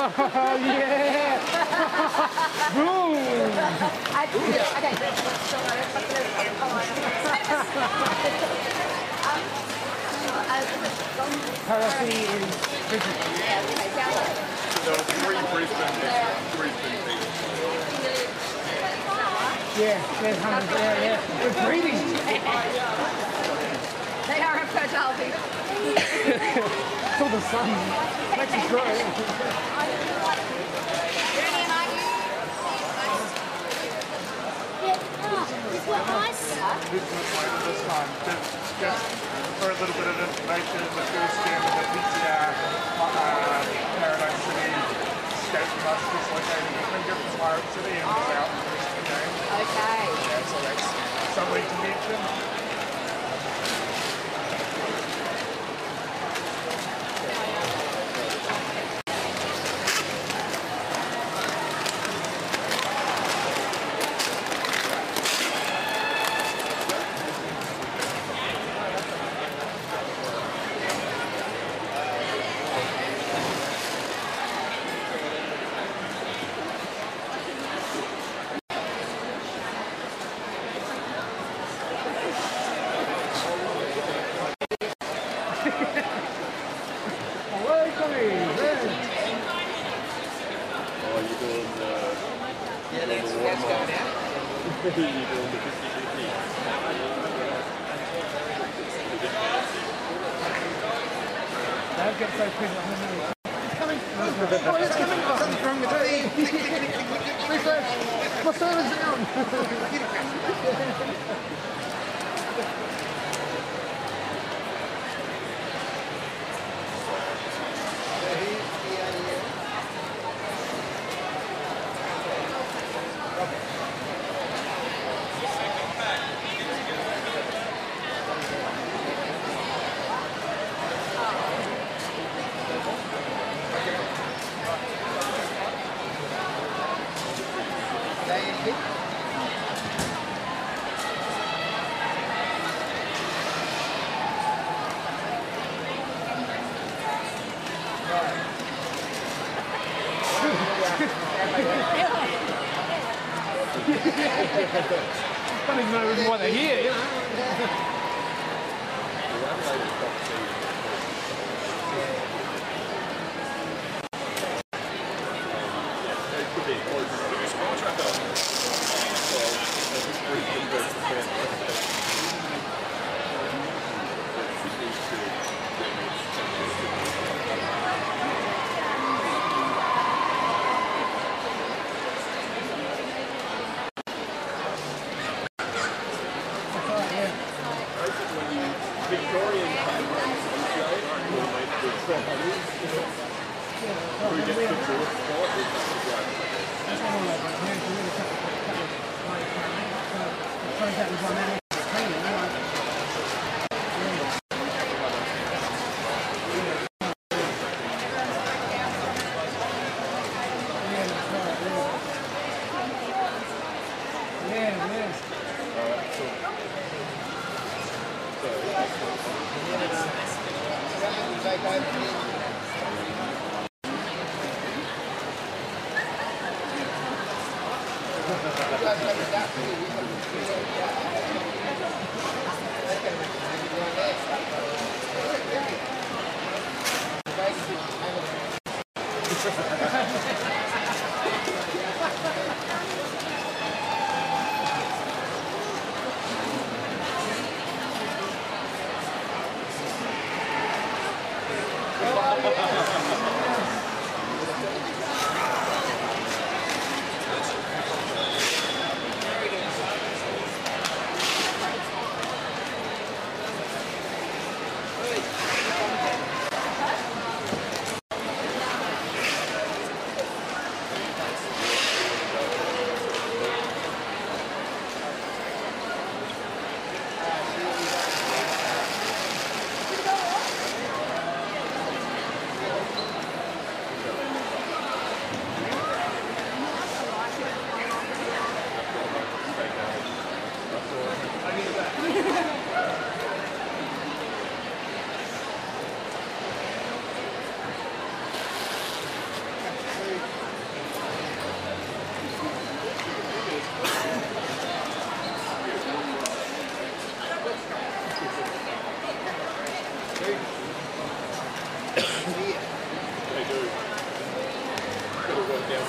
yeah! Boom! Okay. Paracy in Brisbane. There were 3 Brisbane people. Yeah, there's hundreds there, yeah. We're breeding. They are a fertile people. Till the sun makes us grow. This went nice. This was later this time, just for a little bit of information, the first gem in the PCR Paradise City escape bus dislocated between different Pirate City and South and West of the game. Okay. Yeah, so that's something to mention. Don't get so quick. It's coming. Oh, it's coming. Something's wrong with it. My server's down. Don't even know why they're here, you know.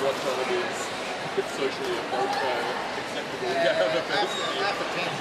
what time it is socially acceptable to have a first game.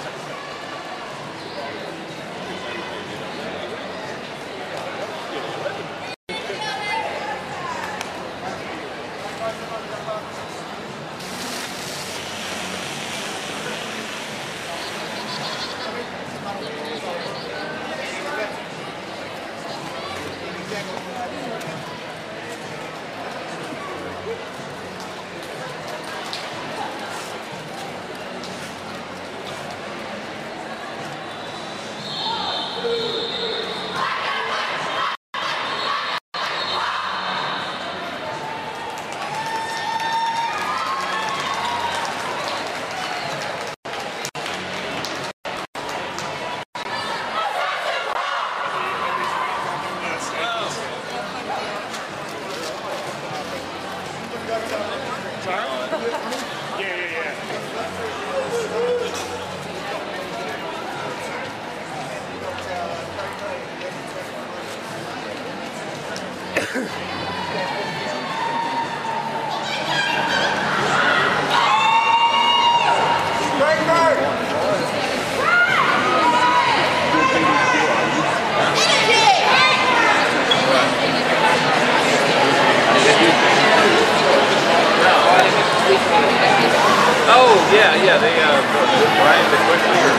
Oh, yeah, they, Brian, the quickly, or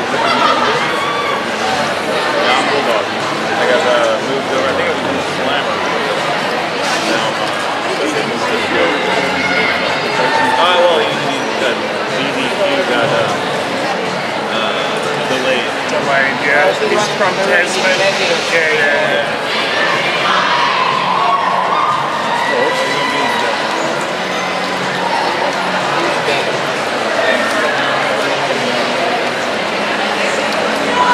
John Bulldog. I got moved over, I think it was in Slammer. Oh, well, he got, BDQ got, delayed. Delayed, yeah. He's from Tasman. Yeah.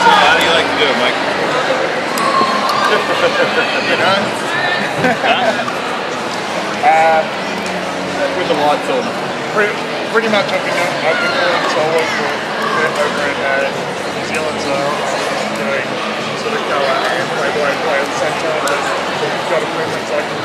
How do you like to do it, Mike? You know? With the lights on. Pretty much I've been doing solo for over in New Zealand, so I'm doing sort of go out and play at the same time, but got a preference I can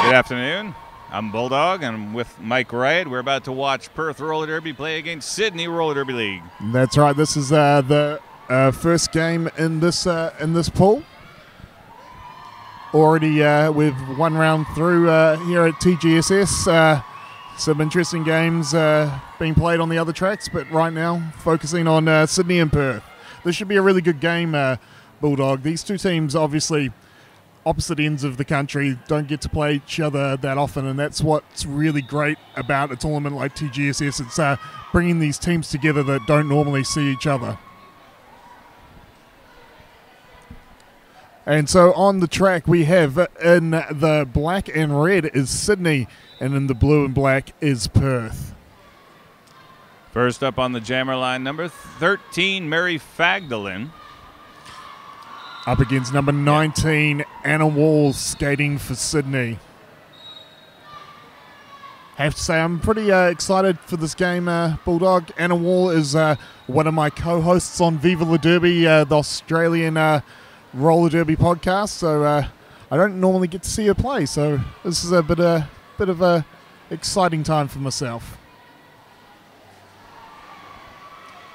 Good afternoon. I'm Bulldog, and I'm with Mike Wright. We're about to watch Perth Roller Derby play against Sydney Roller Derby League. That's right. This is the first game in this pool. Already with one round through here at TGSS. Some interesting games being played on the other tracks, but right now focusing on Sydney and Perth. This should be a really good game, Bulldog. These two teams obviously opposite ends of the country, don't get to play each other that often, and that's what's really great about a tournament like TGSS. It's bringing these teams together that don't normally see each other. And so on the track we have in the black and red is Sydney, and in the blue and black is Perth. First up on the jammer line, number 13, Mary Fagdalin. Up against number 19, Anna Walls, skating for Sydney. have to say I'm pretty excited for this game, Bulldog. Anna Wall is one of my co-hosts on Viva La Derby, the Australian roller derby podcast, so I don't normally get to see her play, so this is a bit of a exciting time for myself.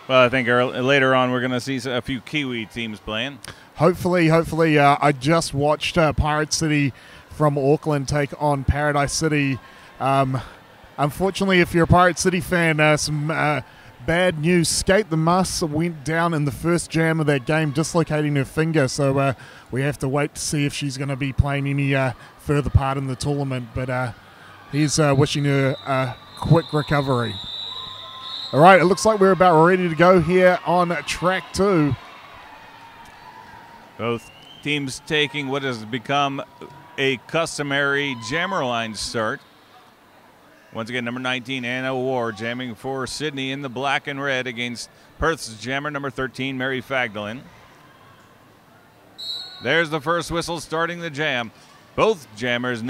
Well, I think later on we're going to see a few Kiwi teams playing. Hopefully. I just watched Pirate City from Auckland take on Paradise City. Unfortunately, if you're a Pirate City fan, some bad news. Skate the Muss went down in the first jam of that game, dislocating her finger, so we have to wait to see if she's going to be playing any further part in the tournament, but he's wishing her a quick recovery. All right, it looks like we're about ready to go here on track 2. Both teams taking what has become a customary jammer line start. Once again, number 19, Anna Ward, jamming for Sydney in the black and red against Perth's jammer, number 13, Mary Fagdalin. There's the first whistle starting the jam. Both jammers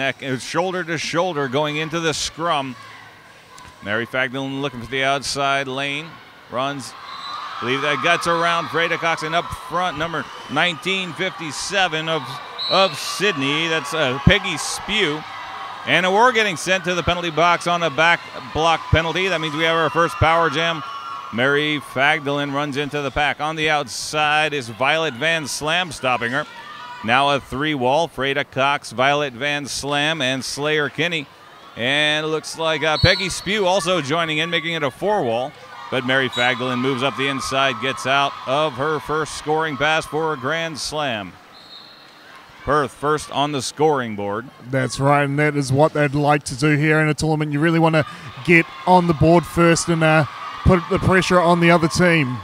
shoulder to shoulder going into the scrum. Mary Fagdalin looking for the outside lane. Runs. Believe that guts around Freda Cox, and up front, number 1957 of Sydney. That's Peggy Spew. And we're getting sent to the penalty box on a back block penalty. That means we have our first power jam. Mary Fagdalin runs into the pack. On the outside is Violet Van Slam stopping her. Now a 3-wall. Freda Cox, Violet Van Slam, and Slayer Kinney. And it looks like Peggy Spew also joining in, making it a 4-wall. But Mary Fagdalin moves up the inside, gets out of her first scoring pass for a grand slam. Perth first on the scoring board. That's right, and that is what they'd like to do here in a tournament. You really want to get on the board first and put the pressure on the other team.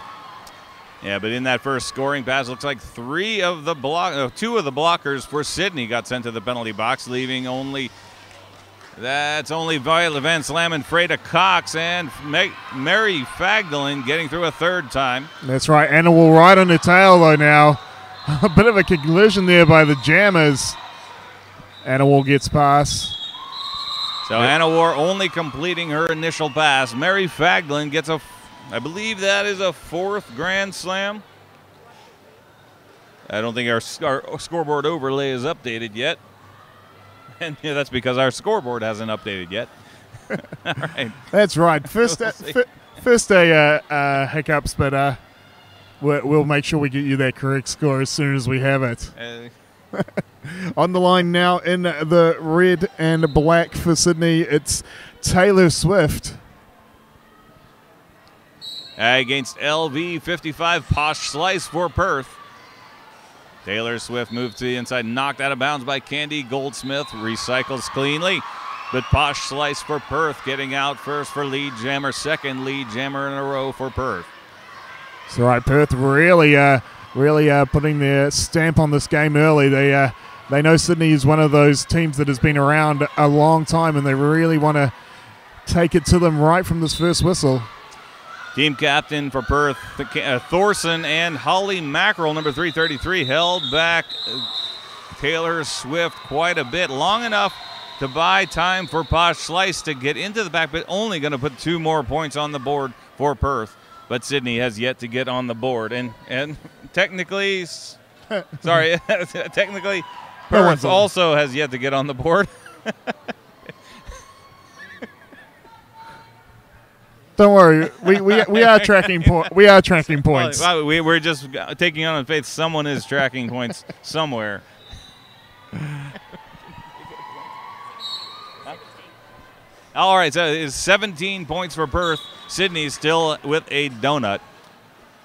Yeah, but in that first scoring pass, looks like two of the blockers for Sydney got sent to the penalty box, leaving only Violet Van Slam and Freda Cox, and Mary Fagdalin getting through a third time. That's right. Anna will ride on her tail, though, now. A bit of a collision there by the jammers. Anna Wall gets past. So Anna War only completing her initial pass. Mary Fagdalin gets I believe that is a 4th grand slam. I don't think our scoreboard overlay is updated yet. And yeah, that's because our scoreboard hasn't updated yet. All right. That's right. First hiccups, but we'll make sure we get you that correct score as soon as we have it. On the line now in the red and black for Sydney, it's Taylor Swift. Against LV 55, Posh Slice for Perth. Taylor Swift moved to the inside, knocked out of bounds by Candy Goldsmith, recycles cleanly. But Posh Slice for Perth getting out first for lead jammer, second lead jammer in a row for Perth. That's right, Perth really putting their stamp on this game early. They know Sydney is one of those teams that has been around a long time, and they really want to take it to them right from this first whistle. Team captain for Perth, Thorson and Holly Mackerel, number 333, held back Taylor Swift quite a bit, long enough to buy time for Posh Slice to get into the back, but only going to put 2 more points on the board for Perth. But Sydney has yet to get on the board, and technically, technically, Perth also has yet to get on the board. Don't worry, we are tracking we are tracking points. Well, we're just taking on faith someone is tracking points somewhere. All right, so it's 17 points for Perth. Sydney's still with a donut.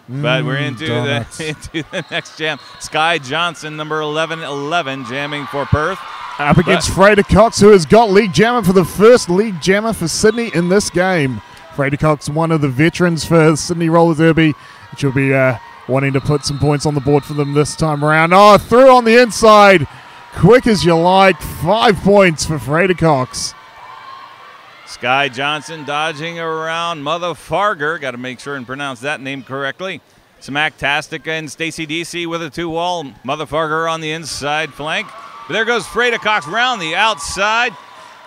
But we're into the next jam. Sky Johnson, number 1111, jamming for Perth. Up against Freda Cox, who has got league jammer for the first league jammer for Sydney in this game. Freda Cox, one of the veterans for Sydney Roller Derby. She'll be wanting to put some points on the board for them this time around. Oh, through on the inside. Quick as you like. 5 points for Freda Cox. Sky Johnson dodging around Mother Farger. Got to make sure and pronounce that name correctly. Smacktastic and Stacy DC with a 2-wall. Mother Farger on the inside flank. But there goes Freda Cox round the outside.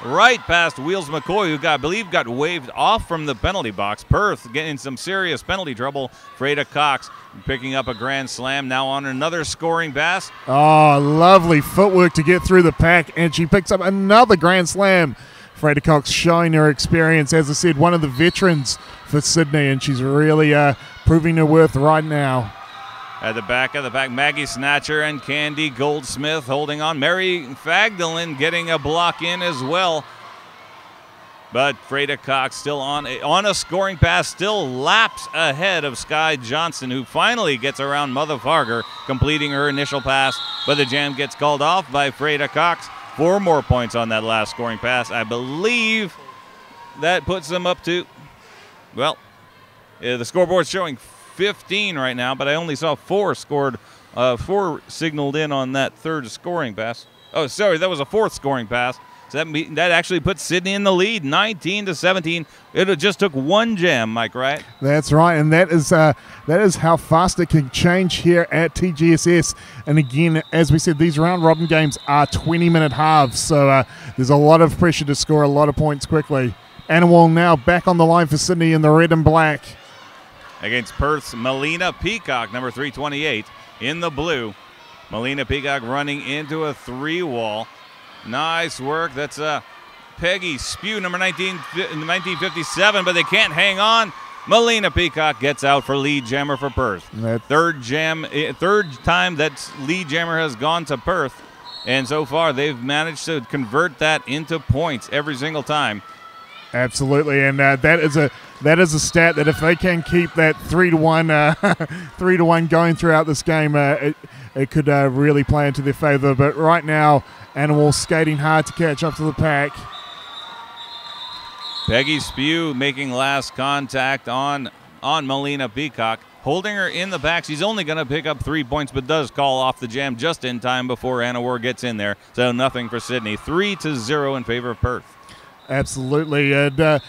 right past Wheels McCoy, who I believe got waved off from the penalty box. Perth getting some serious penalty trouble. Freda Cox picking up a grand slam, now on another scoring pass. Oh, lovely footwork to get through the pack, and she picks up another grand slam. Freda Cox showing her experience, as I said, one of the veterans for Sydney, and she's really proving her worth right now. At the back of the pack, Maggie Snatcher and Candy Goldsmith holding on. Mary Fagdalen getting a block in as well. But Freda Cox still on a scoring pass, still laps ahead of Sky Johnson, who finally gets around Mother Farger, completing her initial pass. But the jam gets called off by Freda Cox. 4 more points on that last scoring pass. I believe that puts them up to, well, the scoreboard's showing 15 right now, but I only saw 4 scored, 4 signaled in on that third scoring pass. Oh, sorry, that was a 4th scoring pass. So that actually puts Sydney in the lead, 19-17. It just took 1 jam, Mike, right? That's right, and that is how fast it can change here at TGSS. And again, as we said, these round-robin games are 20-minute halves, so there's a lot of pressure to score a lot of points quickly. Annawal now back on the line for Sydney in the red and black. Against Perth's Melina Peacock, number 328, in the blue. Melina Peacock running into a 3-wall. Nice work. That's Peggy Spew, number 1957, but they can't hang on. Melina Peacock gets out for lead jammer for Perth. Third time that lead jammer has gone to Perth, and so far they've managed to convert that into points every single time. Absolutely, and that is a stat that if they can keep that 3-1 3-1 going throughout this game, it could really play into their favor. But right now, Annawal skating hard to catch up to the pack. Peggy Spew making last contact on Melina Peacock, holding her in the back. She's only going to pick up 3 points, but does call off the jam just in time before Annawal gets in there. So nothing for Sydney. 3-0 in favor of Perth. Absolutely, and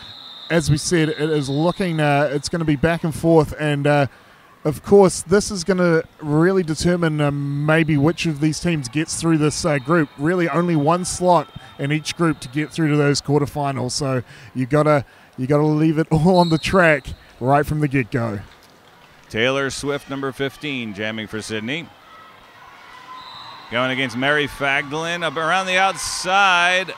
as we said, it is looking. It's going to be back and forth, and of course, this is going to really determine maybe which of these teams gets through this group. Really, only 1 slot in each group to get through to those quarterfinals. So you gotta leave it all on the track right from the get-go. Taylor Swift, number 15, jamming for Sydney. Going against Mary Fagdalen up around the outside.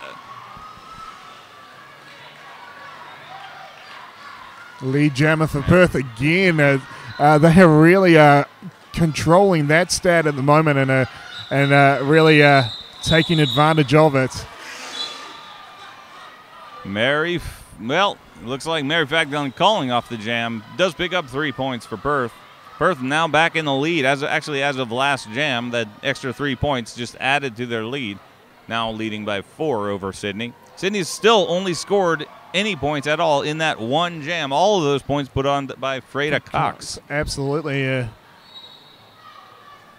Lead jammer for Perth again. They are really controlling that stat at the moment and really taking advantage of it. Looks like Mary Fagdalen calling off the jam. Does pick up 3 points for Perth. Perth now back in the lead. As of last jam, that extra 3 points just added to their lead. Now leading by 4 over Sydney. Sydney's still only scored any points at all in that 1 jam. All of those points put on by Freda Cox. Absolutely.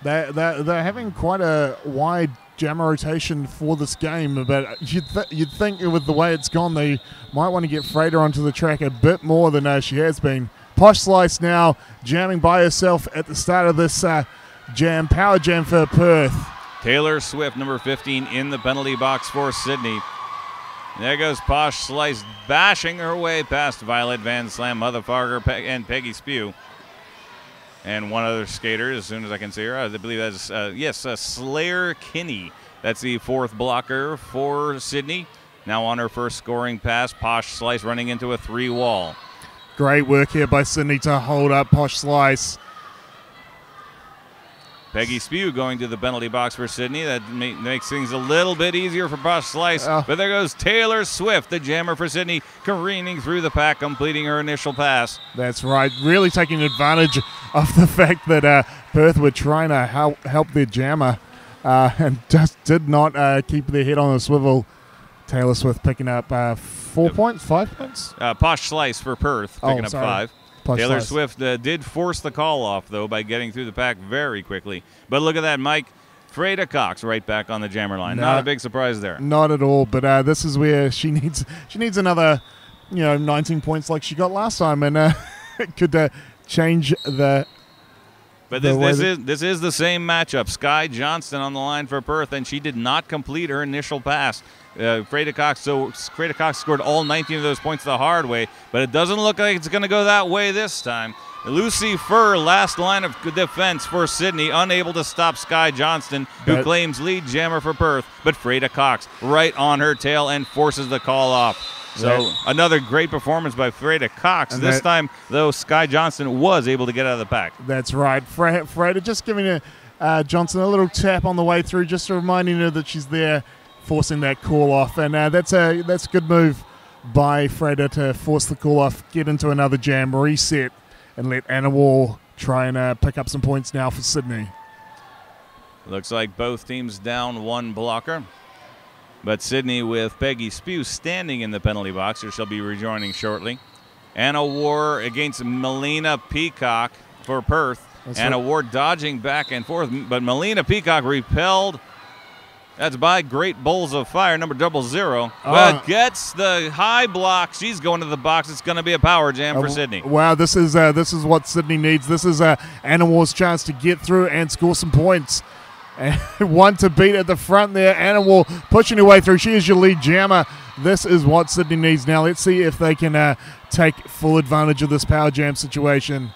They're having quite a wide jammer rotation for this game, but you'd think with the way it's gone, they might want to get Freda onto the track a bit more than she has been. Posh Slice now jamming by herself at the start of this power jam for Perth. Taylor Swift, number 15, in the penalty box for Sydney. There goes Posh Slice bashing her way past Violet Van Slam, Mother Farger, and Peggy Spew. And one other skater, as soon as I can see her, I believe that's, Slayer Kinney. That's the 4th blocker for Sydney. Now on her first scoring pass, Posh Slice running into a 3-wall. Great work here by Sydney to hold up Posh Slice. Peggy Spew going to the penalty box for Sydney. That makes things a little bit easier for Posh Slice. But there goes Taylor Swift, the jammer for Sydney, careening through the pack, completing her initial pass. That's right. Really taking advantage of the fact that Perth were trying to help their jammer and just did not keep their head on a swivel. Taylor Swift picking up 4 points, 5 points? Posh Slice for Perth, picking up 5. Taylor Slice. Swift did force the call off, though, by getting through the pack very quickly. But look at that, Mike. Freda Cox right back on the jammer line. Not a big surprise there. Not at all, but this is where she needs another 19 points like she got last time, and it could change the But this is the same matchup. Sky Johnston on the line for Perth, and she did not complete her initial pass. Freda Cox scored all 19 of those points the hard way, but it doesn't look like it's going to go that way this time. Lucy Furr, last line of defense for Sydney, unable to stop Sky Johnston, who claims lead jammer for Perth, but Freda Cox right on her tail and forces the call off. So another great performance by Freda Cox. And this time, though, Sky Johnston was able to get out of the pack. That's right. Freda just giving Johnson a little tap on the way through, just reminding her that she's there, forcing that call off. And that's a good move by Freda to force the call off, get into another jam, reset, and let Anna Wall try and pick up some points now for Sydney. Looks like both teams down one blocker. But Sydney with Peggy Spew standing in the penalty box, or she'll be rejoining shortly. Anna War against Melina Peacock for Perth. Anna War dodging back and forth, but Melina Peacock repelled. That's by Great Bowls of Fire, number 00. But gets the high block. She's going to the box. It's going to be a power jam for Sydney. Wow, this is what Sydney needs. This is Anna War's chance to get through and score some points. And one to beat at the front there. Anna Wall pushing her way through. She is your lead jammer. This is what Sydney needs now. Let's see if they can take full advantage of this power jam situation.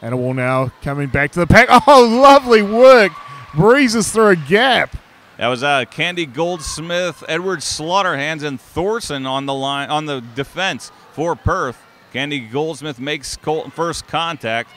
Anna Wall now coming back to the pack. Oh, lovely work. Breezes through a gap. That was Candy Goldsmith, Edward Slaughterhands, and Thorson on the line on the defense for Perth. Candy Goldsmith makes first contact.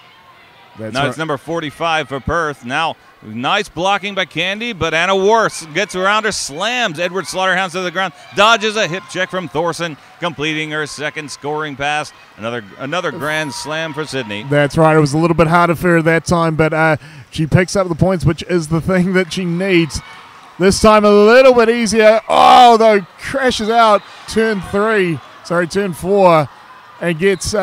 It's number 45 for Perth. Now, nice blocking by Candy, but Anna Wars gets around her, slams Edward Slaughterhounds to the ground, dodges a hip check from Thorson, completing her second scoring pass. Another grand slam for Sydney. That's right. It was a little bit harder for her that time, but she picks up the points, which is the thing that she needs. This time a little bit easier. Oh, though, crashes out turn 4, and gets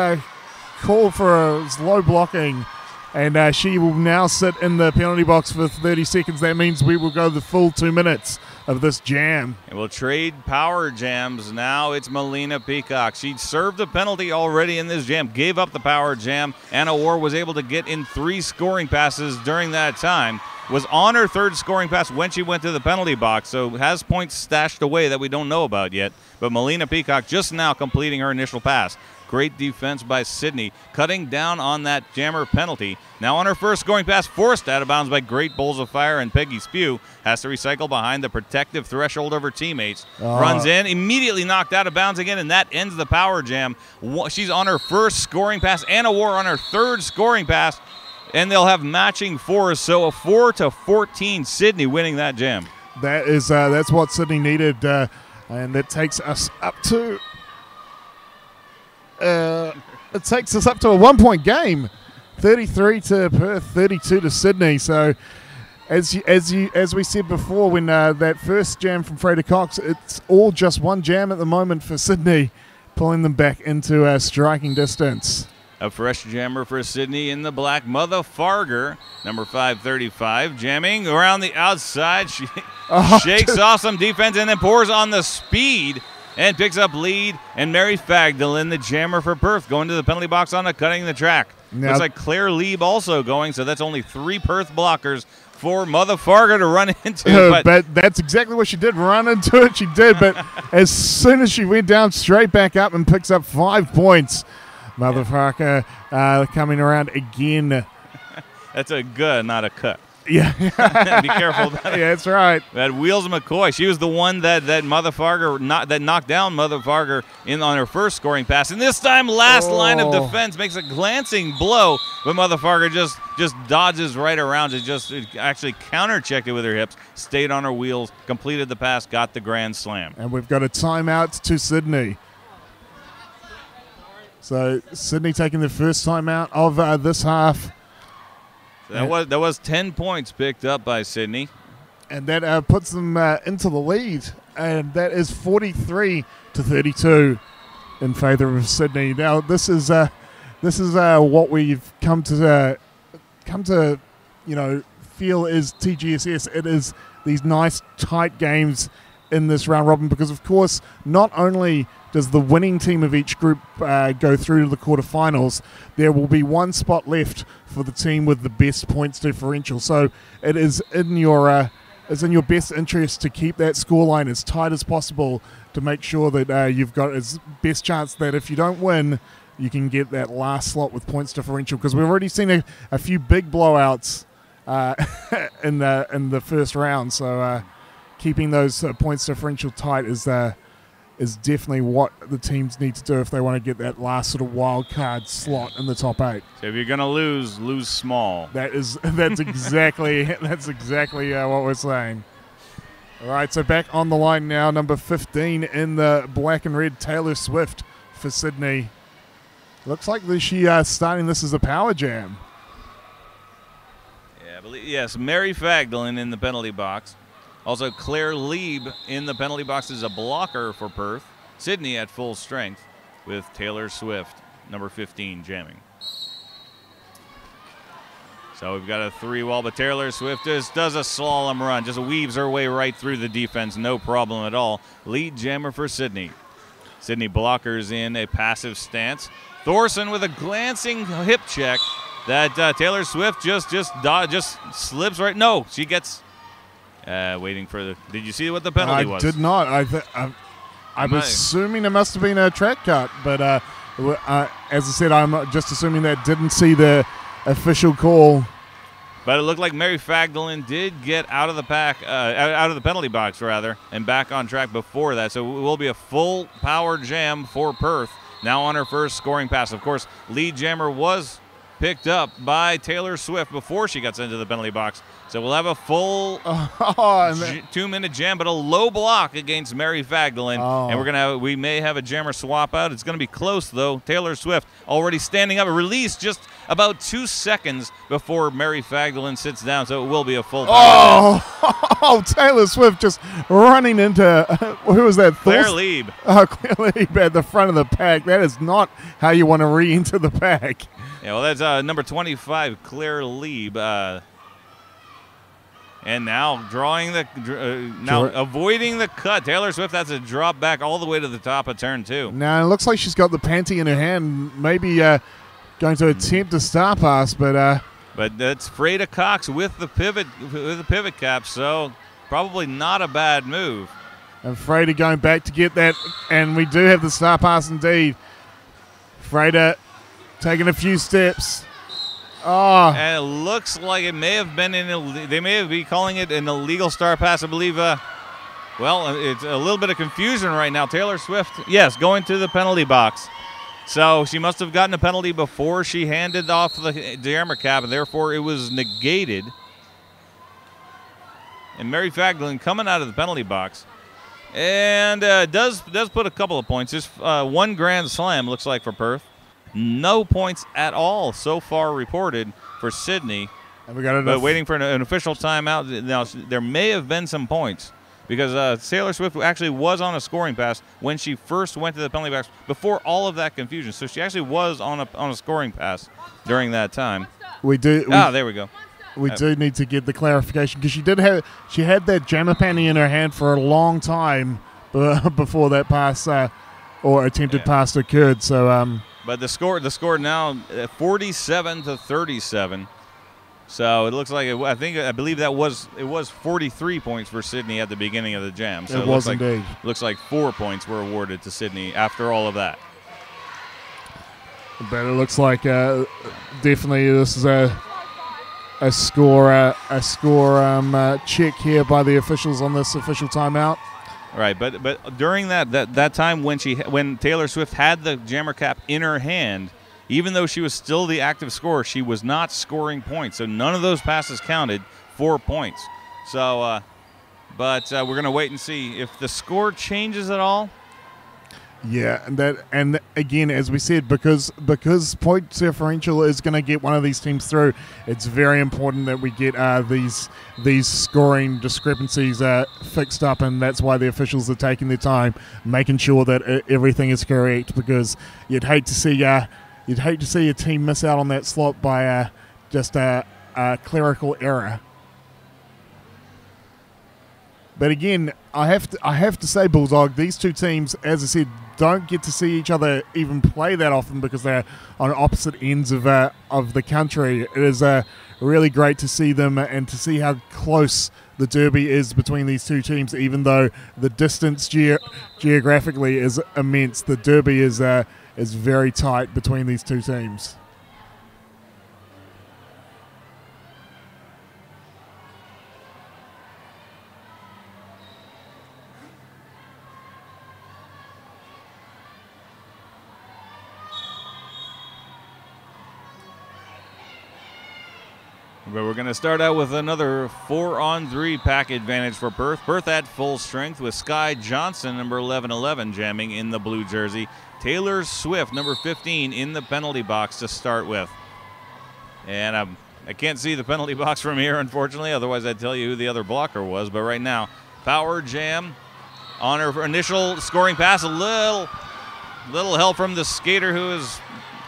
called for a low blocking. And she will now sit in the penalty box for 30 seconds. That means we will go the full 2 minutes of this jam. And we'll trade power jams. Now it's Melina Peacock. She served the penalty already in this jam, gave up the power jam. Anna War was able to get in 3 scoring passes during that time. Was on her 3rd scoring pass when she went to the penalty box, so has points stashed away that we don't know about yet. But Melina Peacock just now completing her initial pass. Great defense by Sydney, cutting down on that jammer penalty. Now on her first scoring pass, forced out of bounds by Great Bowls of Fire, and Peggy Spew has to recycle behind the protective threshold of her teammates. Runs in, immediately knocked out of bounds again, and that ends the power jam. She's on her first scoring pass. Anna War on her 3rd scoring pass, and they'll have matching 4s, so a 4-14 Sydney winning that jam. That's what Sydney needed, and it takes us up to... it takes us up to a 1-point game, 33 to Perth, 32 to Sydney. So, as we said before, when that first jam from Freda Cox, it's all just one jam at the moment for Sydney, pulling them back into striking distance. A fresh jammer for Sydney in the black, Mother Farger, number 535, jamming around the outside. She shakes off some defense and then pours on the speed and picks up lead. And Mary Fagdalin, the jammer for Perth, going to the penalty box on cutting the track. Now, looks like Claire Lieb also going, so that's only 3 Perth blockers for Mother Fargo to run into. But that's exactly what she did, run into it. She did, but as soon as she went down, straight back up and picks up 5 points. Mother Fargo coming around again. That's a good, not a cut. Yeah. Be careful. Yeah, that's right. That Wheels McCoy, she was the one that Mother Fargo knocked down Mother Fargo on her first scoring pass. And this time, last line of defense makes a glancing blow, but Mother Fargo just dodges right around it, just actually counter-checked it with her hips, stayed on her wheels, completed the pass, got the grand slam. And we've got a timeout to Sydney. So Sydney taking the first timeout of this half. That was 10 points picked up by Sydney, and that puts them into the lead, and that is 43 to 32 in favour of Sydney. Now this is what we've come to feel is TGSS. It is these nice tight games in this round robin because, of course, not only does the winning team of each group go through to the quarterfinals, there will be one spot left for the team with the best points differential. So it is in your best interest to keep that scoreline as tight as possible to make sure that you've got as best chance that if you don't win, you can get that last slot with points differential, because we've already seen a few big blowouts in the first round. So keeping those points differential tight is definitely what the teams need to do if they want to get that last sort of wild card slot in the top 8. So if you're going to lose small. That's exactly what we're saying. All right, so back on the line now, number 15 in the black and red, Taylor Swift for Sydney. Looks like she's starting this as a power jam. Yeah, I believe, yes, Mary Fagdalin in the penalty box. Also, Claire Lieb in the penalty box as a blocker for Perth. Sydney at full strength with Taylor Swift, number 15, jamming. So we've got a 3-wall, but Taylor Swift just does a slalom run, just weaves her way right through the defense, no problem at all. Lead jammer for Sydney. Sydney blockers in a passive stance. Thorson with a glancing hip check that Taylor Swift just slips right. No, she gets... waiting for the... Did you see what the penalty was? I did not. I'm assuming it must have been a track cut, but as I said, I'm just assuming that didn't see the official call. But it looked like Mary Fagdalin did get out of the out of the penalty box, rather, and back on track before that. So it will be a full power jam for Perth, now on her first scoring pass. Of course, lead jammer was picked up by Taylor Swift before she gets into the penalty box. So we'll have a full 2-minute jam, but a low block against Mary Fagdalin. And we may have a jammer swap out. It's going to be close, though. Taylor Swift already standing up, a release just about 2 seconds before Mary Fagdalin sits down. So it will be a full Oh, Taylor Swift just running into, who was that? Claire Lieb. Oh, Claire Lieb at the front of the pack. That is not how you want to re-enter the pack. Yeah, well, that's number 25, Claire Lieb. And now drawing avoiding the cut. Taylor Swift has to drop back all the way to the top of turn 2. Now it looks like she's got the panty in her hand, maybe going to attempt a star pass, but that's Freda Cox with the pivot cap, so probably not a bad move. And Freda going back to get that, and we do have the star pass indeed. Freda taking a few steps. Oh. And it looks like it may have been they may be calling it an illegal star pass, I believe. Well, it's a little bit of confusion right now. Taylor Swift, yes, going to the penalty box. So she must have gotten a penalty before she handed off the jammer cap, and therefore it was negated. And Mary Fagdalin coming out of the penalty box. And does put a couple of points. Just one grand slam, looks like, for Perth. No points at all so far reported for Sydney. And we got but waiting for an official timeout. Now, there may have been some points because Taylor Swift actually was on a scoring pass when she first went to the penalty box before all of that confusion. So she actually was on a scoring pass during that time. There we go. We do need to get the clarification because she had that jammer panty in her hand for a long time before that pass or attempted pass occurred. So. But the score now 47-37. So it looks like I believe it was 43 points for Sydney at the beginning of the jam. So it was indeed. Looks like 4 points were awarded to Sydney after all of that. But it looks like definitely this is a score check here by the officials on this official timeout. Right, but during that time when Taylor Swift had the jammer cap in her hand, even though she was still the active scorer, she was not scoring points. So none of those passes counted 4 points. So, but we're going to wait and see if the score changes at all. Yeah, and again, as we said, because point differential is going to get one of these teams through, it's very important that we get these scoring discrepancies fixed up, and that's why the officials are taking their time, making sure that everything is correct. Because you'd hate to see a team miss out on that slot by just a clerical error. But again, I have to say, Bulldog, these two teams, as I said, don't get to see each other even play that often because they're on opposite ends of the country. It is really great to see them and to see how close the derby is between these two teams. Even though the distance geographically is immense, the derby is very tight between these two teams. But we're going to start out with another 4-on-3 pack advantage for Perth. Perth at full strength with Sky Johnson, number 1111, jamming in the blue jersey. Taylor Swift, number 15, in the penalty box to start with. And I can't see the penalty box from here, unfortunately. Otherwise, I'd tell you who the other blocker was. But right now, Power Jam on her initial scoring pass. A little help from the skater who is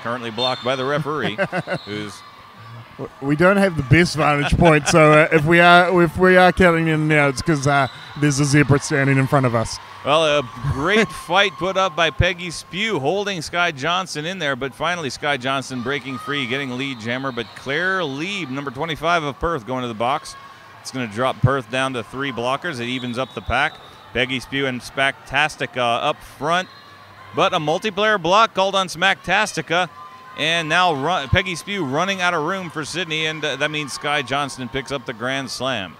currently blocked by the referee, who's... We don't have the best vantage point, so if we are counting in now, it's because there's a zebra standing in front of us. Well, a great fight put up by Peggy Spew, holding Sky Johnson in there, but finally Sky Johnson breaking free, getting lead jammer, but Claire Lieb, number 25 of Perth, going to the box. It's going to drop Perth down to 3 blockers. It evens up the pack. Peggy Spew and Smacktastica up front, but a multiplayer block called on Smacktastica. And now Peggy Spew running out of room for Sydney, and that means Sky Johnson picks up the grand slam.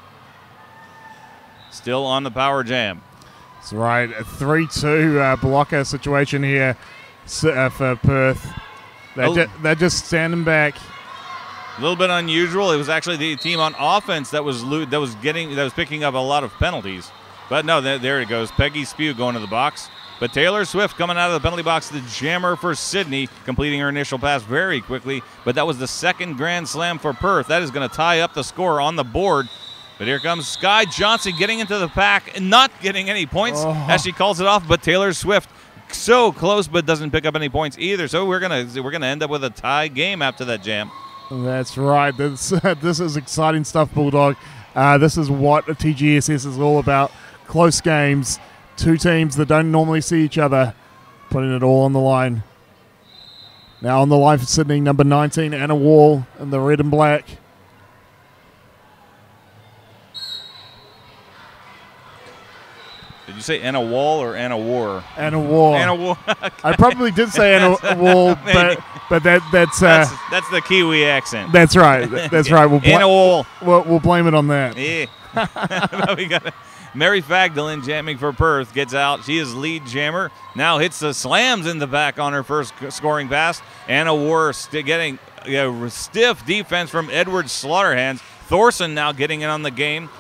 Still on the Power Jam. That's right, a 3-2 blocker situation here for Perth. They're just standing back. A little bit unusual. It was actually the team on offense that was picking up a lot of penalties. But no, there it goes. Peggy Spew going to the box. But Taylor Swift coming out of the penalty box, the jammer for Sydney, completing her initial pass very quickly. But that was the second grand slam for Perth. That is going to tie up the score on the board. But here comes Sky Johnson getting into the pack and not getting any points as she calls it off. But Taylor Swift so close, but doesn't pick up any points either. So we're gonna end up with a tie game after that jam. That's right. This is exciting stuff, Bulldog. This is what a TGSS is all about. Close games. Two teams that don't normally see each other, putting it all on the line. Now on the line for Sydney, number 19, Anna Wall in the red and black. Did you say Anna Wall or Anna War? Anna Wall. Anna Wall. I probably did say Anna Wall, but that's the Kiwi accent. That's right. That's right. Anna Wall. We'll blame it on that. Yeah. We got Mary Fagdalin jamming for Perth, gets out. She is lead jammer. Now hits the slams in the back on her first scoring pass. Anna War getting stiff defense from Edward Slaughterhands. Thorson now getting in on the game.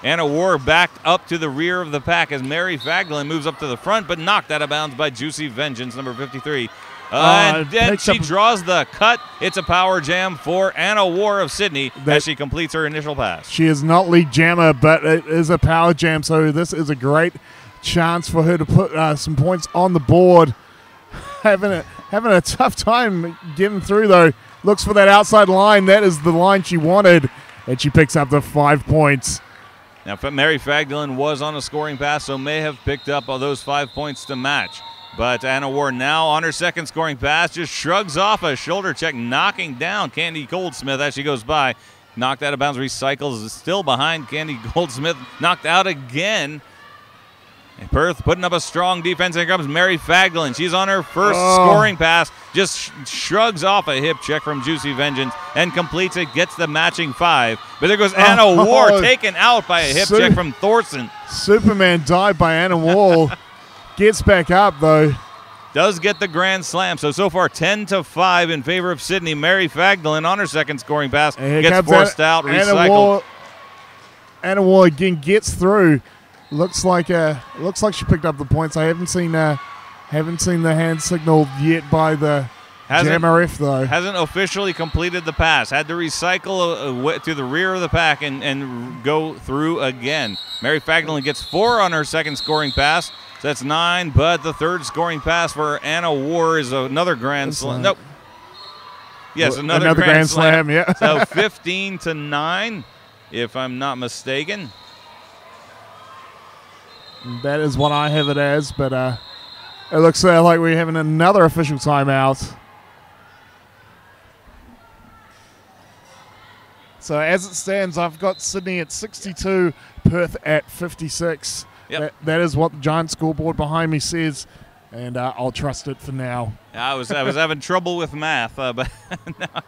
Anna War backed up to the rear of the pack as Mary Fagdalin moves up to the front, but knocked out of bounds by Juicy Vengeance, number 53. And then she draws the cut. It's a power jam for Anna War of Sydney as she completes her initial pass. She is not lead jammer, but it is a power jam, so this is a great chance for her to put some points on the board. Having a tough time getting through, though. Looks for that outside line. That is the line she wanted, and she picks up the 5 points. Now, Mary Fagdalin was on a scoring pass, so may have picked up all those 5 points to match. But Anna Ward now on her second scoring pass just shrugs off a shoulder check, knocking down Candy Goldsmith as she goes by. Knocked out of bounds, recycles, is still behind Candy Goldsmith, knocked out again. And Perth putting up a strong defense. Here comes Mary Fagdalin. She's on her first scoring pass, just shrugs off a hip check from Juicy Vengeance and completes it, gets the matching 5. But there goes Anna Ward, taken out by a hip check from Thorson. Superman dive by Anna Wall. Gets back up, though. Does get the grand slam. So far 10-5 in favor of Sydney. Mary Fagdalin on her second scoring pass gets forced out, recycled. Anna Wall again gets through. Looks like she picked up the points. I haven't seen the hand signal yet by the jammer ref, though. Hasn't officially completed the pass. Had to recycle to the rear of the pack and go through again. Mary Fagdalin gets 4 on her second scoring pass. So that's 9, but the third scoring pass for Anna War is another grand slam. Nope. Yes, another grand slam. Yeah. So 15-9, if I'm not mistaken. That is what I have it as, but it looks like we're having another official timeout. So as it stands, I've got Sydney at 62, Perth at 56. Yep. That is what the giant scoreboard behind me says, and I'll trust it for now. I was having trouble with math, but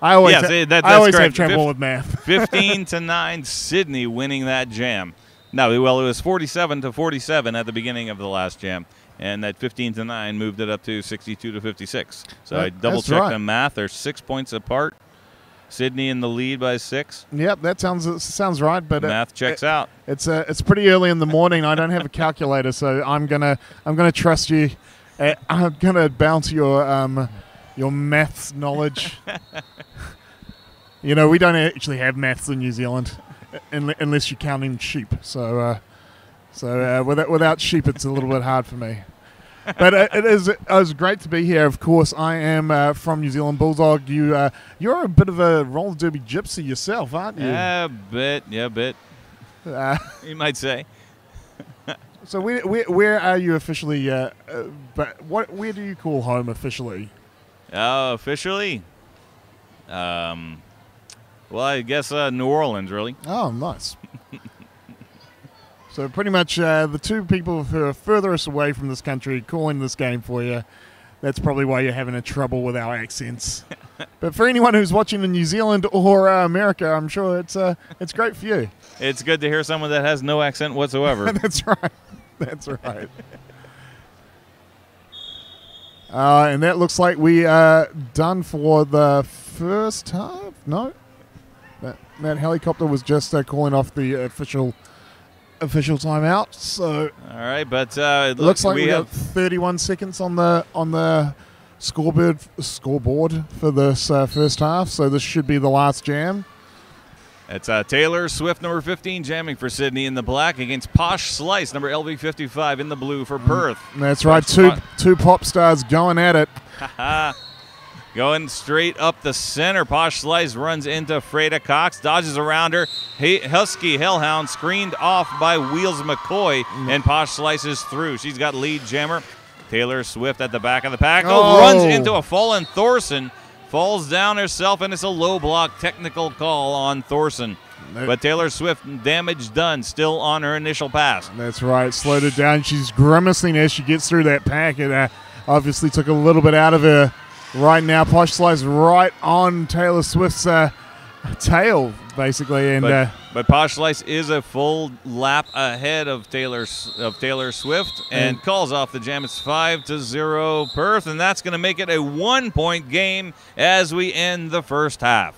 I always, that's I always have correct. trouble with math. 15-9, Sydney winning that jam. No, well, it was 47-47 at the beginning of the last jam, and that 15-9 moved it up to 62-56. So I double-checked right. the math. They're 6 points apart. Sydney in the lead by 6. Yep, that sounds right. But math checks out. It's pretty early in the morning. I don't have a calculator, so I'm gonna trust you. I'm gonna bounce your maths knowledge. You know, we don't actually have maths in New Zealand, unless you're counting sheep. So without sheep, it's a little bit hard for me. But it was great to be here. Of course, I am from New Zealand Bulldog. You're a bit of a roller derby gypsy yourself, aren't you? Yeah, a bit. You might say. So where are you officially? But where do you call home officially? Officially, well, I guess New Orleans, really. Oh, nice. So pretty much the two people who are furthest away from this country calling this game for you, that's probably why you're having a trouble with our accents. But for anyone who's watching in New Zealand or America, I'm sure it's great for you. It's good to hear someone that has no accent whatsoever. That's right. That's right. And that looks like we are done for the first half. No? That helicopter was just calling off the official timeout. So all right, but it looks like we have 31 seconds on the scoreboard for this first half. So this should be the last jam. It's Taylor Swift, number 15, jamming for Sydney in the black against Posh Slice, number LV55 in the blue for Perth. That's right, two pop stars going at it. Going straight up the center. Posh Slice runs into Freda Cox, dodges around her. Husky Hellhound screened off by Wheels McCoy, and Posh Slice is through. She's got lead jammer. Taylor Swift at the back of the pack. Runs into a fallen Thorson. Falls down herself, and it's a low block technical call on Thorson. But Taylor Swift, damage done, still on her initial pass. That's right, slowed her down. She's grimacing as she gets through that pack. It obviously took a little bit out of her. Right now, Posh Slice right on Taylor Swift's tail, basically. And but Posh Slice is a full lap ahead of Taylor Swift and calls off the jam. It's 5-0 Perth, and that's going to make it a 1-point game as we end the first half.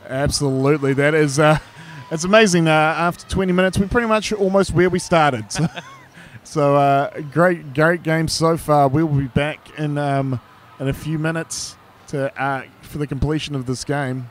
Absolutely, that is it's amazing. After 20 minutes, we're pretty much almost where we started. So great game so far. We'll be back in a few minutes for the completion of this game.